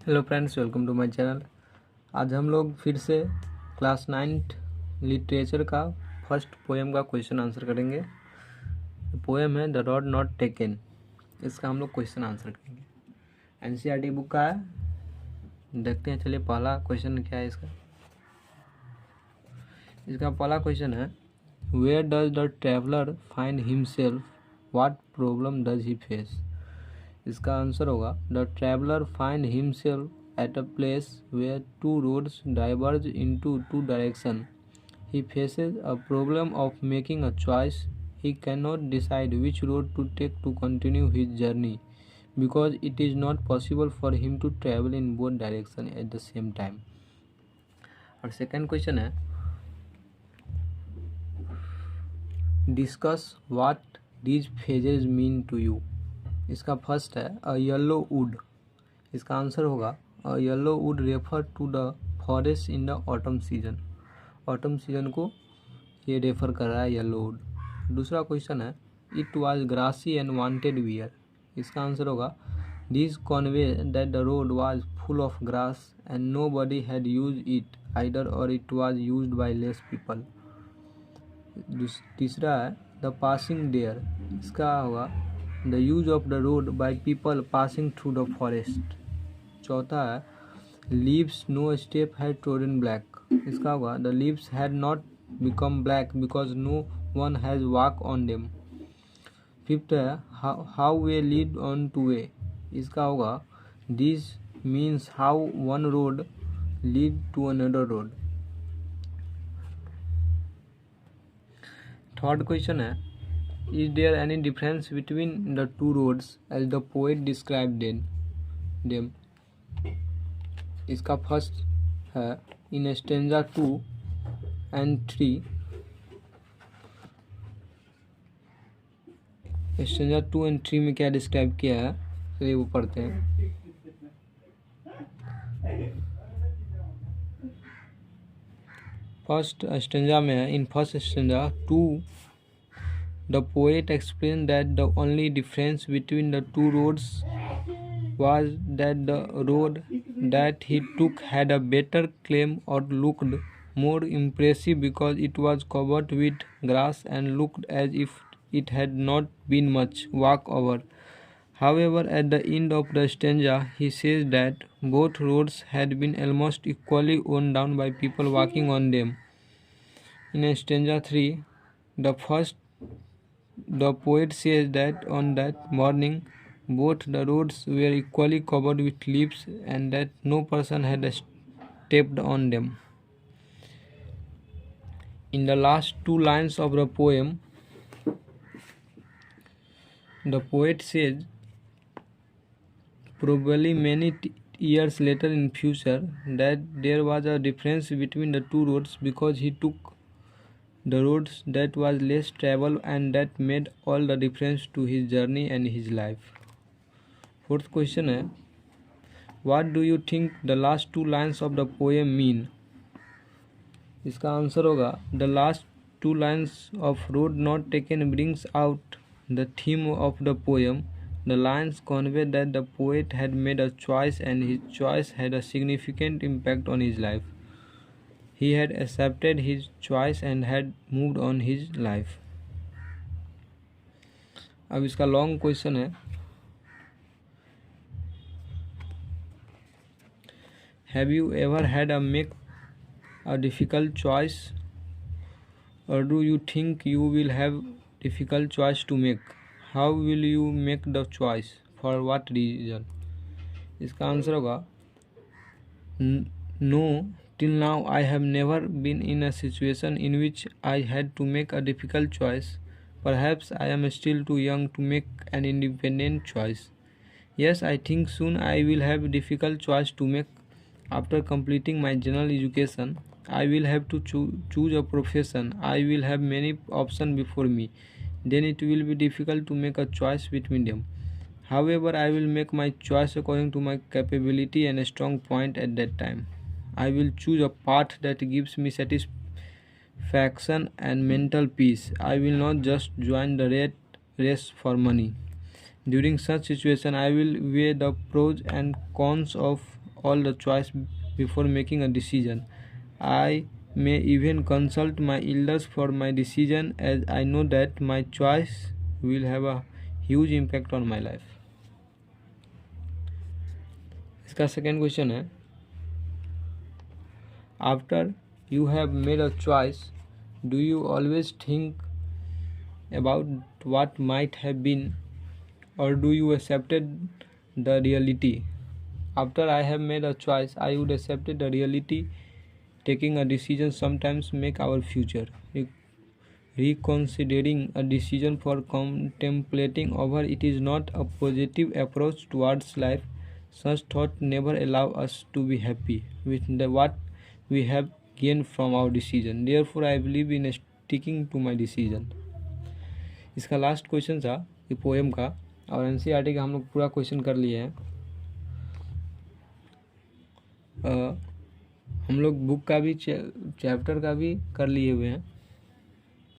Hello friends, welcome to my channel. आज हम लोग फिर से क्लास 9th लिटरेचर का फर्स्ट पोएम का क्वेश्चन आंसर करेंगे। पोएम है द रोड नॉट टेकन। इसका हम लोग क्वेश्चन आंसर करेंगे। एनसीईआरटी बुक का है। देखते हैं, चलिए पहला क्वेश्चन क्या है इसका पहला क्वेश्चन है, where does the traveller find himself, what problem does he face. इसका आंसर होगा, the traveller find himself at a place where two roads diverge into two direction. He faces a problem of making a choice. He cannot decide which road to take to continue his journey because it is not possible for him to travel in both directions at the same time. और second question है, discuss what these phases mean to you. इसका first है a yellow wood. इसका answer होगा, a yellow wood refer to the forest in the autumn season. Autumn season को ये refer कर रहा है येलो वुड। दूसरा क्वेश्चन है, it was grassy and wanted wear. इसका आंसर होगा, this convey that the road was full of grass and nobody had use it either or it was used by less people. तीसरा है the passing there. इसका होगा, the use of the road by people passing through the forest. चौथा है, leaves no step had trodden black. इसका होगा, the leaves had not become black because no one has walk on them. Fifth है, how way lead on to way. इसका होगा, this means how one road lead to another road. Third question है, is there any difference between the two roads as the poet described them. इसका first है, in stanza 2 and 3. stanza 2 and 3 में क्या describe किया है, चलिए वो पढ़ते हैं। फर्स्ट स्टेंजा में है, in first stanza 2 the poet explained that the only difference between the two roads was that the road that he took had a better claim or looked more impressive because it was covered with grass and looked as if it had not been much walk over. However, at the end of the stanza, he says that both roads had been almost equally worn down by people walking on them. In stanza 3, the poet says that on that morning both the roads were equally covered with leaves and that no person had stepped on them. In the last two lines of the poem, the poet says, probably many years later in future, that there was a difference between the two roads because he took the roads that was less travel and that made all the difference to his journey and his life. Fourth question है, what do you think the last two lines of the poem mean. इसका answer होगा, the last two lines of road not taken brings out the theme of the poem. The lines convey that the poet had made a choice and his choice had a significant impact on his life. He had accepted his choice and had moved on his life. अब इसका long question है, have you ever had a make a difficult choice or do you think you will have difficult choice to make. How will you make the choice, for what reason. इसका answer होगा, no, till now I have never been in a situation in which I had to make a difficult choice. Perhaps I am still too young to make an independent choice. Yes, I think soon I will have a difficult choice to make. After completing my general education, I will have to choose a profession. I will have many options before me. Then it will be difficult to make a choice between them. However, I will make my choice according to my capability and a strong point at that time. I will choose a path that gives me satisfaction and mental peace. I will not just join the race for money. During such situation, I will weigh the pros and cons of all the choice before making a decision. I may even consult my elders for my decision, as I know that my choice will have a huge impact on my life. इसका second question है, after you have made a choice do you always think about what might have been, or do you accepted the reality? After I have made a choice, I would accept the reality. Taking a decision sometimes make our future. Reconsidering a decision for contemplating over it is not a positive approach towards life. Such thought never allow us to be happy with what we have gained from our decision. Therefore, I believe in sticking to my decision. इसका last question था ये poem का, और NCERT का हम लोग पूरा question कर लिए हैं। हम लोग बुक का भी चैप्टर का भी कर लिए हुए हैं।